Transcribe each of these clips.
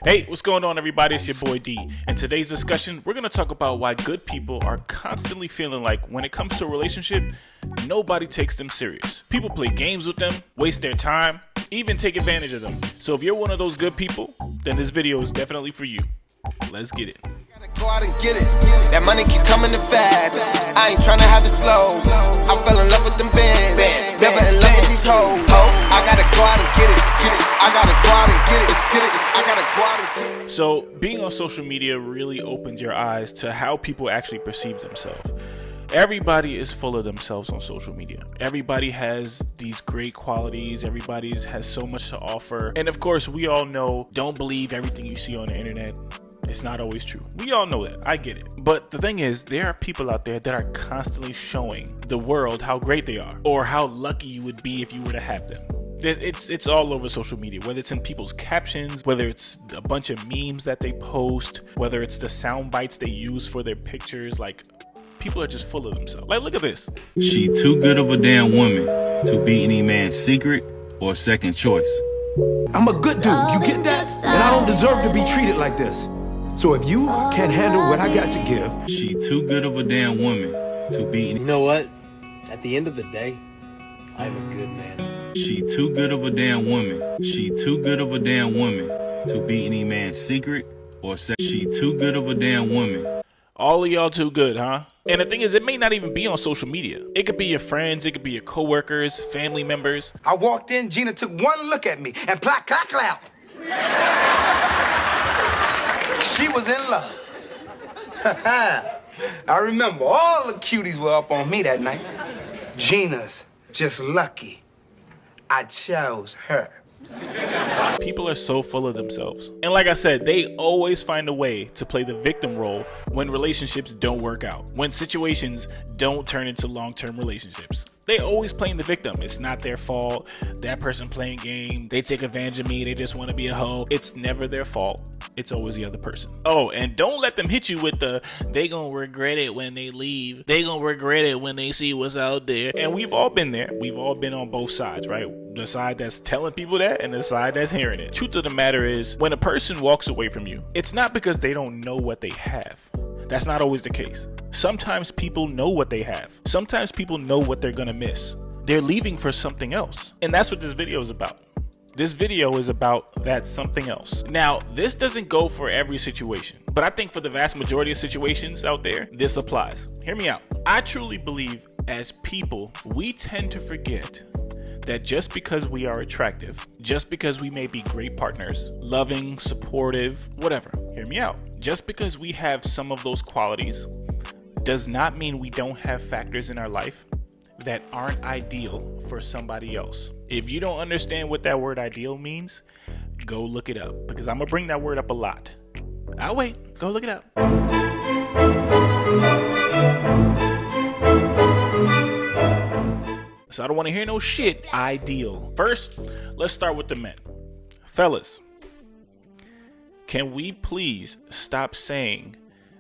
Hey, what's going on, everybody? It's your boy D. In today's discussion, we're going to talk about why good people are constantly feeling like when it comes to a relationship, nobody takes them serious. People play games with them, waste their time, even take advantage of them. So if you're one of those good people, then this video is definitely for you. Let's get it. Go out and get it. That money keep coming in fast. I ain't tryna have it slow. I fell in love with them bands. Never in love with these hoes. I gotta go out and get it. I gotta go out and get it. Let's get it. I gotta go out and get it. So being on social media really opens your eyes to how people actually perceive themselves. Everybody is full of themselves on social media. Everybody has these great qualities. Everybody has so much to offer. And of course, we all know, don't believe everything you see on the internet. It's not always true. We all know that. I get it. But the thing is, there are people out there that are constantly showing the world how great they are or how lucky you would be if you were to have them. It's all over social media, whether it's in people's captions, whether it's a bunch of memes that they post, whether it's the sound bites they use for their pictures. Like, people are just full of themselves. Like, look at this. She too good of a damn woman to be any man's secret or second choice. I'm a good dude, you get that? And I don't deserve to be treated like this. So if you can't handle what I got to give, She too good of a damn woman to be any. You know what? At the end of the day, I'm a good man. She too good of a damn woman. She too good of a damn woman to be any man's secret or She too good of a damn woman. All of y'all too good, huh? And the thing is, it may not even be on social media. It could be your friends, it could be your coworkers, family members. I walked in, Gina took one look at me and clap, clap, clap. She was in love. I remember all the cuties were up on me that night. Gina's just lucky I chose her. People are so full of themselves. And like I said, they always find a way to play the victim role when relationships don't work out, when situations don't turn into long-term relationships. They always playing the victim. It's not their fault. That person playing game, they take advantage of me, they just want to be a hoe. It's never their fault. It's always the other person. Oh, and don't let them hit you with the, they gonna regret it when they leave. They gonna regret it when they see what's out there. And we've all been there. We've all been on both sides, right? The side that's telling people that and the side that's hearing it. Truth of the matter is, when a person walks away from you, it's not because they don't know what they have. That's not always the case. Sometimes people know what they have. Sometimes people know what they're gonna miss. They're leaving for something else. And that's what this video is about. This video is about that something else. Now, this doesn't go for every situation, but I think for the vast majority of situations out there, this applies. Hear me out. I truly believe as people, we tend to forget that just because we are attractive, just because we may be great partners, loving, supportive, whatever, hear me out. Just because we have some of those qualities does not mean we don't have factors in our life that aren't ideal for somebody else. If you don't understand what that word ideal means, go look it up, because I'm gonna bring that word up a lot. I'll wait, go look it up. So I don't want to hear no shit. Ideal. First, let's start with the men. Fellas, can we please stop saying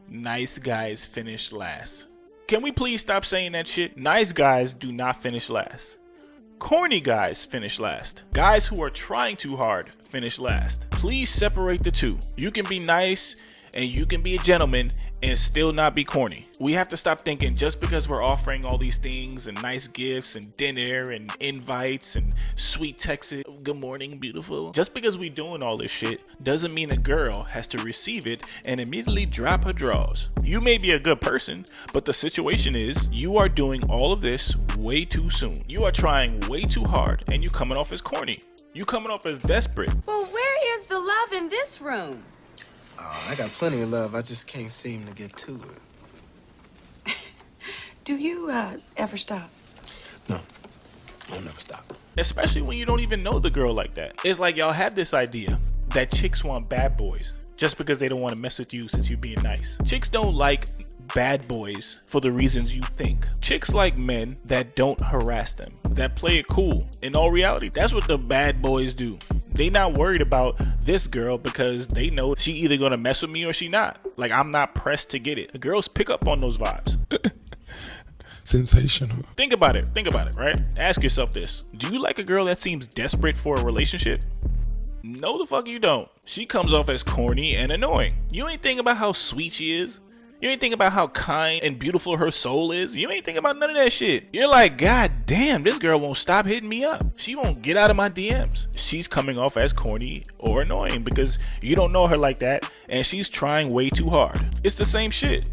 nice guys finish last? Can we please stop saying that shit? Nice guys do not finish last. Corny guys finish last. Guys who are trying too hard finish last. Please separate the two. You can be nice and you can be a gentleman and still not be corny. We have to stop thinking just because we're offering all these things and nice gifts and dinner and invites and sweet texts, good morning, beautiful. Just because we doing all this shit doesn't mean a girl has to receive it and immediately drop her drawers. You may be a good person, but the situation is you are doing all of this way too soon. You are trying way too hard and you coming off as corny. You coming off as desperate. Well, where is the love in this room? Oh, I got plenty of love. I just can't seem to get to it. Do you ever stop? No, I'll never stop. Especially when you don't even know the girl like that. It's like y'all have this idea that chicks want bad boys just because they don't want to mess with you since you're being nice. Chicks don't like bad boys for the reasons you think. Chicks like men that don't harass them, that play it cool. In all reality, that's what the bad boys do. They not worried about this girl because they know she either gonna mess with me or she not. Like, I'm not pressed to get it. The girls pick up on those vibes. Sensational. Think about it, right? Ask yourself this. Do you like a girl that seems desperate for a relationship? No, the fuck you don't. She comes off as corny and annoying. You ain't think about how sweet she is. You ain't think about how kind and beautiful her soul is. You ain't think about none of that shit. You're like, God damn, this girl won't stop hitting me up. She won't get out of my DMs. She's coming off as corny or annoying because you don't know her like that, and she's trying way too hard. It's the same shit.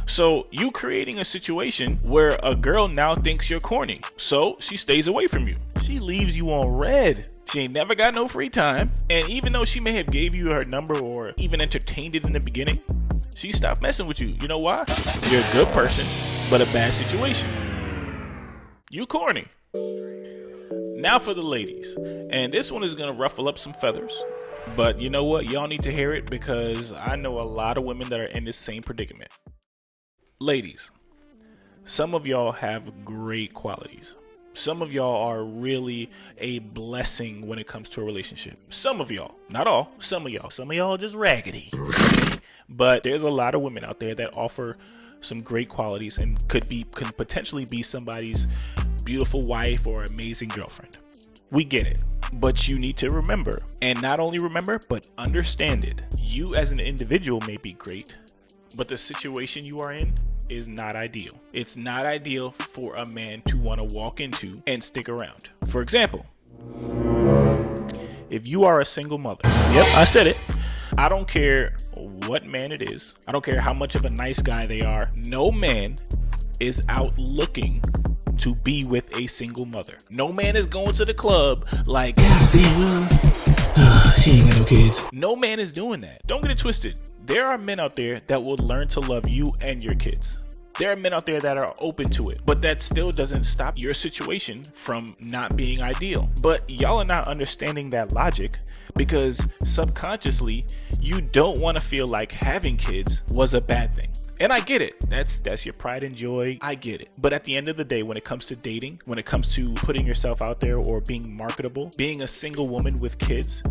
So you creating a situation where a girl now thinks you're corny, so she stays away from you. She leaves you on red. She ain't never got no free time, and even though she may have gave you her number or even entertained it in the beginning, she stopped messing with you. You know why? You're a good person, but a bad situation. You corny. Now for the ladies, and this one is gonna ruffle up some feathers, but you know what? Y'all need to hear it because I know a lot of women that are in this same predicament. Ladies, some of y'all have great qualities. Some of y'all are really a blessing when it comes to a relationship. Some of y'all, not all, some of y'all just raggedy. But there's a lot of women out there that offer some great qualities and could potentially be somebody's beautiful wife or amazing girlfriend. We get it. But you need to remember, and not only remember, but understand it. You as an individual may be great, but the situation you are in is not ideal. It's not ideal for a man to want to walk into and stick around. For example, if you are a single mother, yep, I said it. I don't care what man it is. I don't care how much of a nice guy they are. No man is out looking to be with a single mother. No man is going to the club like, damn, she ain't got no kids. No man is doing that. Don't get it twisted. There are men out there that will learn to love you and your kids. There are men out there that are open to it, but that still doesn't stop your situation from not being ideal. But y'all are not understanding that logic because subconsciously you don't want to feel like having kids was a bad thing. And I get it. That's your pride and joy. I get it. But at the end of the day, when it comes to dating, when it comes to putting yourself out there or being marketable, being a single woman with kids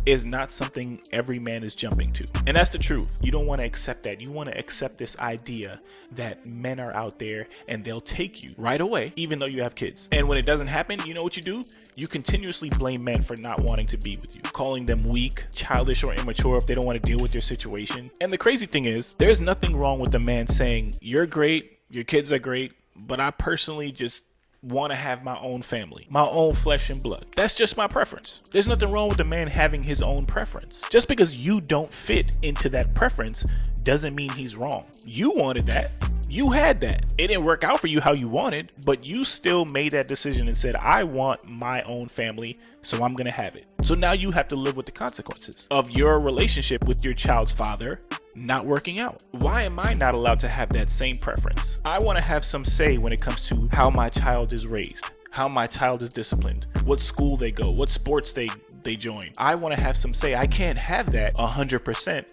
is not something every man is jumping to. And that's the truth. You don't want to accept that. You want to accept this idea that men are out there and they'll take you right away, even though you have kids. And when it doesn't happen, you know what you do? You continuously blame men for not wanting to be with you, calling them weak, childish, or immature if they don't want to deal with your situation. And the crazy thing is, there's nothing wrong with the man saying, you're great, your kids are great, but I personally just want to have my own family, my own flesh and blood. That's just my preference. There's nothing wrong with a man having his own preference. Just because you don't fit into that preference doesn't mean he's wrong. You wanted that. You had that. It didn't work out for you how you wanted, but you still made that decision and said, I want my own family, so I'm going to have it. So now you have to live with the consequences of your relationship with your child's father not working out. Why am I not allowed to have that same preference? I want to have some say when it comes to how my child is raised, how my child is disciplined, what school they go, what sports they join. I want to have some say. I can't have that 100%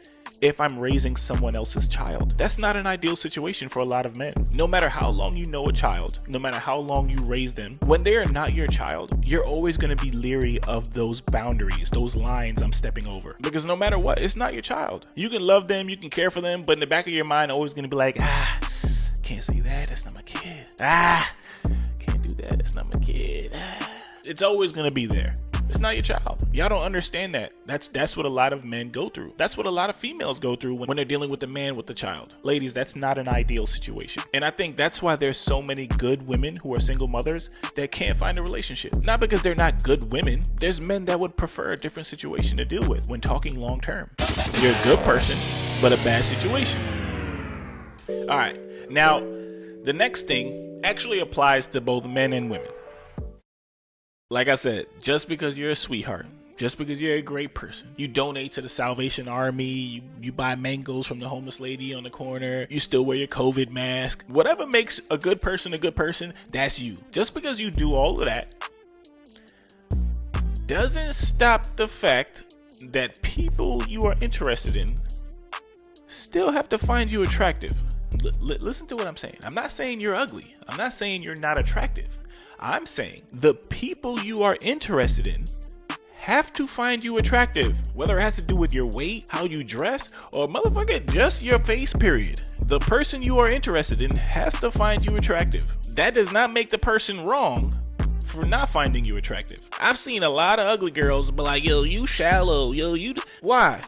if I'm raising someone else's child. That's not an ideal situation for a lot of men. No matter how long you know a child, no matter how long you raise them, when they are not your child, you're always going to be leery of those boundaries, those lines I'm stepping over. Because no matter what, it's not your child. You can love them, you can care for them, but in the back of your mind, always going to be like, can't say that, that's not my kid. Can't do that, that's not my kid. It's always going to be there. It's not your child. Y'all don't understand that. That's what a lot of men go through. That's what a lot of females go through when they're dealing with the man with the child. Ladies, that's not an ideal situation. And I think that's why there's so many good women who are single mothers that can't find a relationship. Not because they're not good women. There's men that would prefer a different situation to deal with when talking long term. You're a good person, but a bad situation. All right. Now, the next thing actually applies to both men and women. Like I said, just because you're a sweetheart, just because you're a great person, you donate to the Salvation Army, you buy mangoes from the homeless lady on the corner, you still wear your COVID mask, whatever makes a good person, that's you. Just because you do all of that doesn't stop the fact that people you are interested in still have to find you attractive. Listen to what I'm saying. I'm not saying you're ugly. I'm not saying you're not attractive. I'm saying the people you are interested in have to find you attractive, whether it has to do with your weight, how you dress, or motherfucker, just your face, period. The person you are interested in has to find you attractive. That does not make the person wrong for not finding you attractive. I've seen a lot of ugly girls be like, yo, you shallow, yo, you. Why?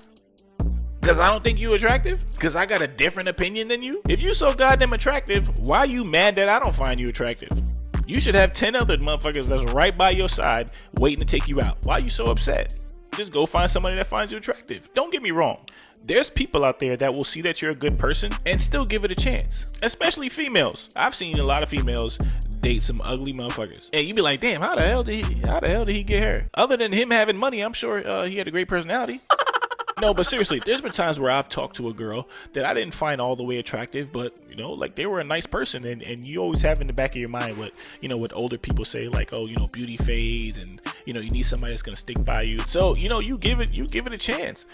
Because I don't think you attractive? Because I got a different opinion than you? If you so goddamn attractive, why are you mad that I don't find you attractive? You should have 10 other motherfuckers that's right by your side waiting to take you out. Why are you so upset? Just go find somebody that finds you attractive. Don't get me wrong. There's people out there that will see that you're a good person and still give it a chance. Especially females. I've seen a lot of females date some ugly motherfuckers. And you be like, damn, how the hell did he get her? Other than him having money, I'm sure he had a great personality. No, but seriously, there's been times where I've talked to a girl that I didn't find all the way attractive, but you know, like they were a nice person, and you always have in the back of your mind what, you know, what older people say, like, oh, you know, beauty fades, and you know, you need somebody that's gonna stick by you. So, you know, you give it a chance.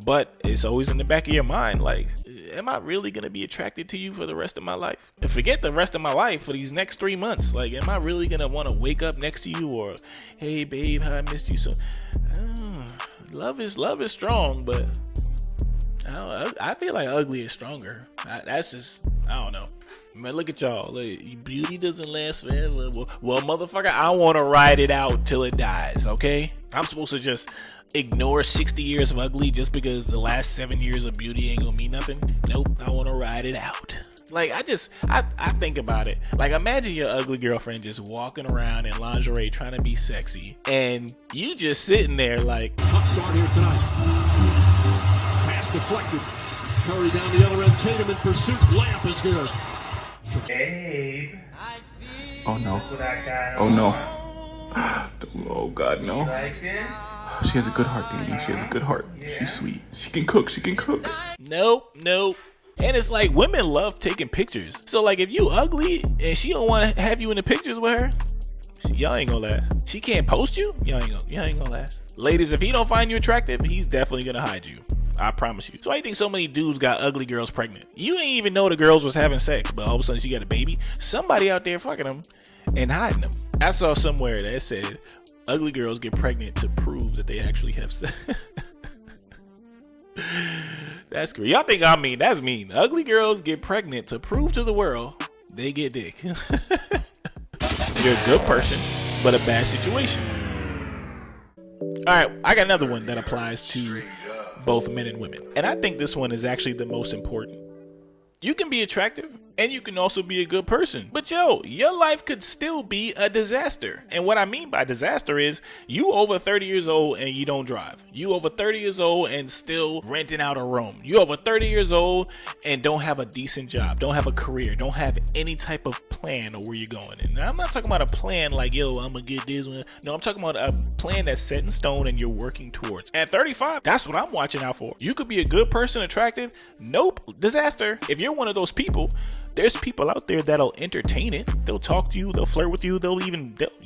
But it's always in the back of your mind, like, am I really gonna be attracted to you for the rest of my life? And forget the rest of my life, for these next 3 months. Like, am I really gonna want to wake up next to you, or, hey babe, how I missed you so? Love is strong, but I feel like ugly is stronger. That's just, I don't know. Man, look at y'all. Like, beauty doesn't last forever. Well, motherfucker, I want to ride it out till it dies, okay? I'm supposed to just ignore 60 years of ugly just because the last 7 years of beauty ain't gonna mean nothing? Nope, I want to ride it out. Like, I think about it. Like, imagine your ugly girlfriend just walking around in lingerie trying to be sexy, and you just sitting there like, tough start here tonight. Pass deflected. Curry down the other end. Tatum in pursuit. Layup is good. babe. Oh no. Oh no. Oh God, no. Like this? She has a good heart, baby. She has a good heart. Yeah. She's sweet. She can cook. She can cook. Nope. And it's like, women love taking pictures. So like, if you ugly and she don't want to have you in the pictures with her, y'all ain't gonna last. She can't post you, y'all ain't gonna last. Ladies, if he don't find you attractive, he's definitely gonna hide you. I promise you. So why do you think so many dudes got ugly girls pregnant? You ain't even know the girls was having sex, but all of a sudden she got a baby. Somebody out there fucking them and hiding them. I saw somewhere that said ugly girls get pregnant to prove that they actually have sex. That's great. Y'all think I mean? That's mean. Ugly girls get pregnant to prove to the world they get dick. You're a good person, but a bad situation. All right, I got another one that applies to both men and women. And I think this one is actually the most important. You can be attractive and you can also be a good person. But yo, your life could still be a disaster. And what I mean by disaster is you over 30 years old and you don't drive. You over 30 years old and still renting out a room. You over 30 years old and don't have a decent job, don't have a career, don't have any type of plan of where you're going. And I'm not talking about a plan like, yo, I'm gonna get this one. No, I'm talking about a plan that's set in stone and you're working towards. At 35, that's what I'm watching out for. You could be a good person, attractive. Nope, disaster. If you're one of those people, there's people out there that'll entertain it. They'll talk to you, they'll flirt with you,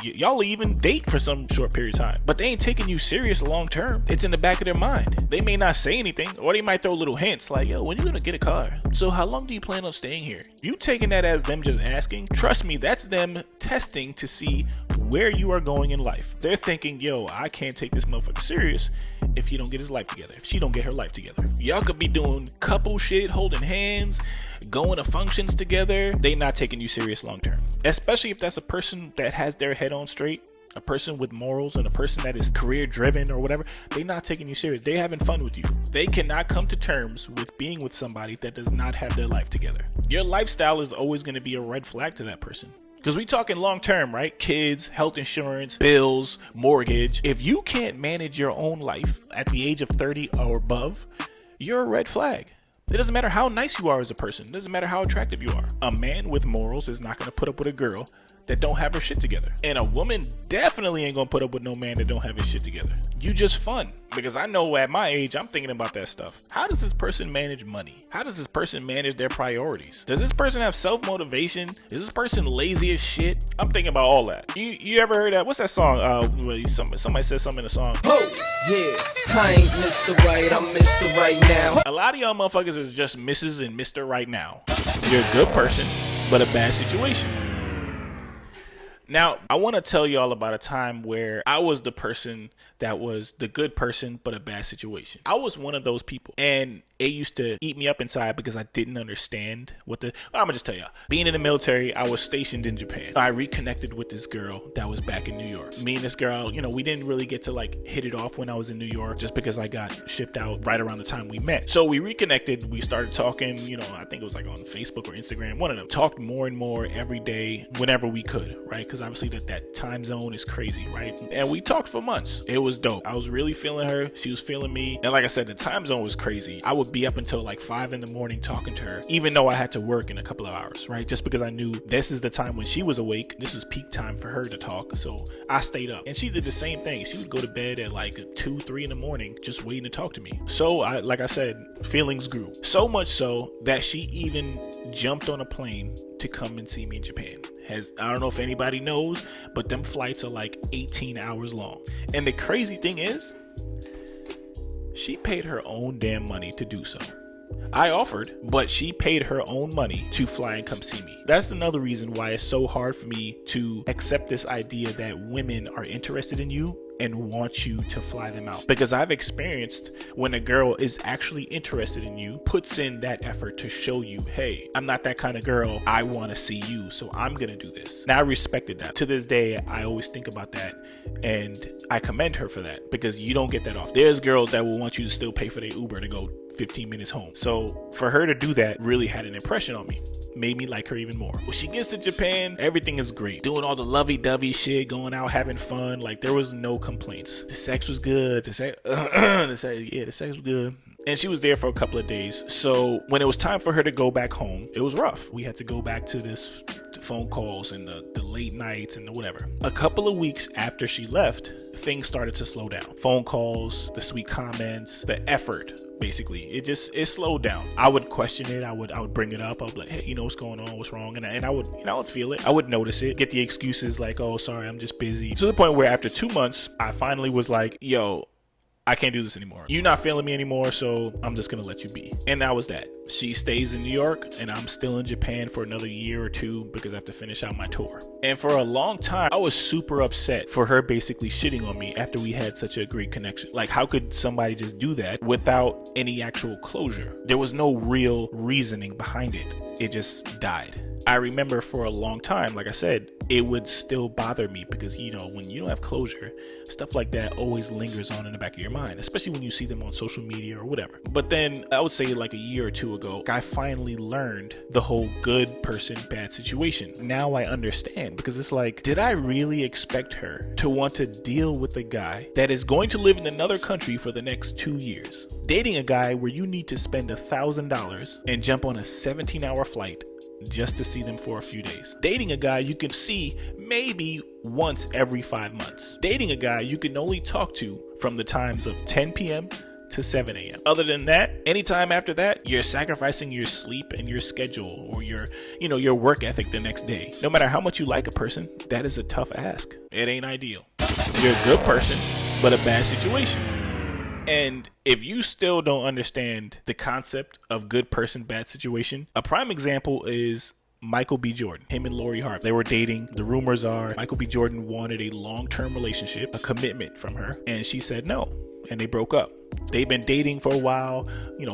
y'all even date for some short period of time, but they ain't taking you serious long term. It's in the back of their mind. They may not say anything, or they might throw little hints like, yo, when you gonna get a car? So how long do you plan on staying here? You taking that as them just asking? Trust me, that's them testing to see where you are going in life. They're thinking, yo, I can't take this motherfucker serious if he don't get his life together, if she don't get her life together. Y'all could be doing couple shit, holding hands, going to functions together. They not taking you serious long term, especially if that's a person that has their head on straight, a person with morals, and a person that is career driven or whatever. They not taking you serious. They having fun with you. They cannot come to terms with being with somebody that does not have their life together. Your lifestyle is always going to be a red flag to that person. Because we talking long term, right? Kids, health insurance, bills, mortgage. If you can't manage your own life at the age of 30 or above, you're a red flag. It doesn't matter how nice you are as a person. It doesn't matter how attractive you are. A man with morals is not going to put up with a girl that don't have her shit together. And a woman definitely ain't going to put up with no man that don't have his shit together. You just fun. Because I know at my age, I'm thinking about that stuff. How does this person manage money? How does this person manage their priorities? Does this person have self-motivation? Is this person lazy as shit? I'm thinking about all that. You ever heard that? What's that song? Somebody said something in the song. Oh, yeah, I ain't Mr. Right, I'm Mr. Right now. A lot of y'all motherfuckers is just Mrs. and Mr. Right now. You're a good person, but a bad situation. Now, I want to tell y'all about a time where I was the person that was the good person, but a bad situation. I was one of those people, and it used to eat me up inside because I didn't understand I'm gonna just tell y'all. Being in the military, I was stationed in Japan. I reconnected with this girl that was back in New York. Me and this girl, we didn't really get to like hit it off when I was in New York, just because I got shipped out right around the time we met. So we reconnected, we started talking, I think it was like on Facebook or Instagram, one of them. Talked more and more every day whenever we could, right? Because obviously that time zone is crazy, right? And we talked for months. It was dope. I was really feeling her. She was feeling me. And like I said, the time zone was crazy. I would be up until like 5 a.m. talking to her, even though I had to work in a couple of hours, right? Just because I knew this is the time when she was awake. This was peak time for her to talk. So I stayed up, and she did the same thing. She would go to bed at like 2, 3 a.m. just waiting to talk to me. So like I said, feelings grew. So much so that she even jumped on a plane to come and see me in Japan. I don't know if anybody knows, but them flights are like 18 hours long. And the crazy thing is, she paid her own damn money to do so. I offered, but she paid her own money to fly and come see me. That's another reason why it's so hard for me to accept this idea that women are interested in you and want you to fly them out. Because I've experienced when a girl is actually interested in you, puts in that effort to show you, hey, I'm not that kind of girl. I want to see you, so I'm going to do this. Now, I respected that. To this day, I always think about that, and I commend her for that, because you don't get that off. There's girls that will want you to still pay for their Uber to go 15 minutes home. So for her to do that really had an impression on me, made me like her even more. When she gets to Japan, everything is great. Doing all the lovey-dovey shit, going out, having fun. Like, there was no complaints. The sex was good. The sex was good. And she was there for a couple of days. So when it was time for her to go back home, it was rough. We had to go back to this phone calls and the late nights and the whatever. A couple of weeks after she left, things started to slow down. Phone calls, the sweet comments, the effort. Basically, it slowed down. I would question it. I would bring it up. I would be like, hey, what's going on? What's wrong? And I would feel it. I would notice it. Get the excuses like, oh, sorry, I'm just busy. To the point where after 2 months, I finally was like, yo, I can't do this anymore. You're not feeling me anymore, so I'm just gonna let you be. And that was that. She stays in New York, and I'm still in Japan for another year or two because I have to finish out my tour. And for a long time, I was super upset for her basically shitting on me after we had such a great connection. Like, how could somebody just do that without any actual closure? There was no real reasoning behind it. It just died. I remember for a long time, like I said, it would still bother me because, when you don't have closure, stuff like that always lingers on in the back of your mind, especially when you see them on social media or whatever. But then I would say like a year or two ago, I finally learned the whole good person, bad situation. Now I understand, because it's like, did I really expect her to want to deal with a guy that is going to live in another country for the next 2 years? Dating a guy where you need to spend $1,000 and jump on a 17-hour flight just to see them for a few days. Dating a guy you can see maybe once every 5 months. Dating a guy you can only talk to from the times of 10 p.m. to 7 a.m. Other than that, anytime after that, you're sacrificing your sleep and your schedule or your work ethic the next day. No matter how much you like a person, that is a tough ask. It ain't ideal. You're a good person, but a bad situation. And if you still don't understand the concept of good person, bad situation, a prime example is Michael B. Jordan. Him and Lori Harvey, they were dating. The rumors are Michael B. Jordan wanted a long-term relationship, a commitment from her, and she said no, and they broke up. They've been dating for a while,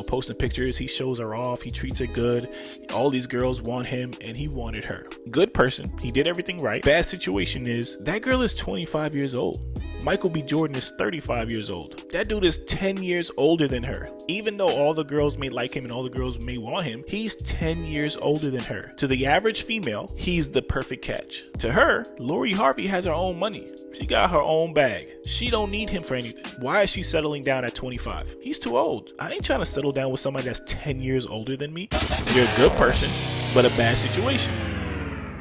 posting pictures. He shows her off. He treats her good. All these girls want him, and he wanted her. Good person. He did everything right. Bad situation is that girl is 25 years old. Michael B. Jordan is 35 years old. That dude is 10 years older than her. Even though all the girls may like him and all the girls may want him, he's 10 years older than her. To the average female, he's the perfect catch. To her, Lori Harvey has her own money. She got her own bag. She don't need him for anything. Why is she settling down at 25? He's too old. I ain't trying to settle down with somebody that's 10 years older than me. You're a good person, but a bad situation.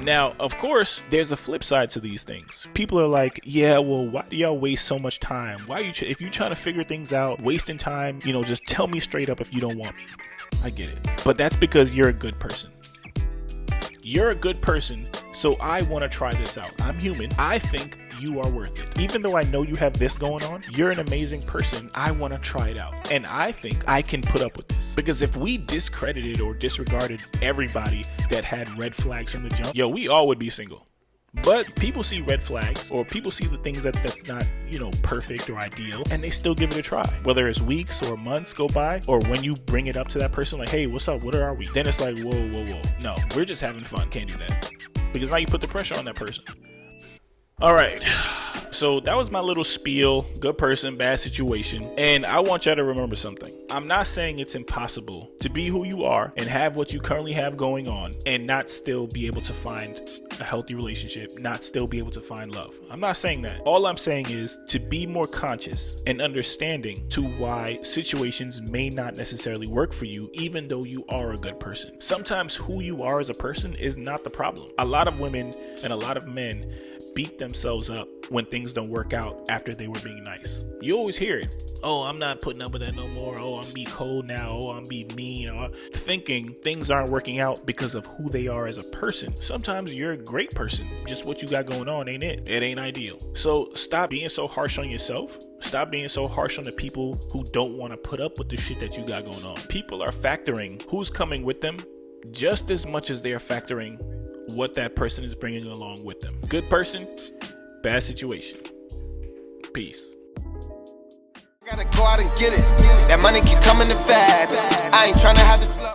Now, of course, there's a flip side to these things. People are like, yeah, well, why do y'all waste so much time? Why are you, if you're trying to figure things out, wasting time, just tell me straight up if you don't want me. I get it. But that's because you're a good person. You're a good person, so I want to try this out. I'm human. I think you are worth it. Even though I know you have this going on, you're an amazing person. I want to try it out. And I think I can put up with this. Because if we discredited or disregarded everybody that had red flags from the jump, we all would be single. But people see red flags, or people see the things that's not, perfect or ideal, and they still give it a try. Whether it's weeks or months go by, or when you bring it up to that person, like, hey, what's up? What are we? Then it's like, whoa. No, we're just having fun. Can't do that. Because now you put the pressure on that person. All right. So that was my little spiel. Good person, bad situation. And I want y'all to remember something. I'm not saying it's impossible to be who you are and have what you currently have going on and not still be able to find a healthy relationship, not still be able to find love. I'm not saying that. All I'm saying is to be more conscious and understanding to why situations may not necessarily work for you, even though you are a good person. Sometimes who you are as a person is not the problem. A lot of women and a lot of men beat themselves up when things don't work out after they were being nice. You always hear it. Oh, I'm not putting up with that no more. Oh, I'm be cold now. Oh, I'm be mean. Thinking things aren't working out because of who they are as a person. Sometimes you're a great person. Just what you got going on ain't it. It ain't ideal. So stop being so harsh on yourself. Stop being so harsh on the people who don't want to put up with the shit that you got going on. People are factoring who's coming with them just as much as they're factoring what that person is bringing along with them. Good person, bad situation. Peace. Gotta go out and get it. That money keep coming in fast. I ain't tryna have it slow.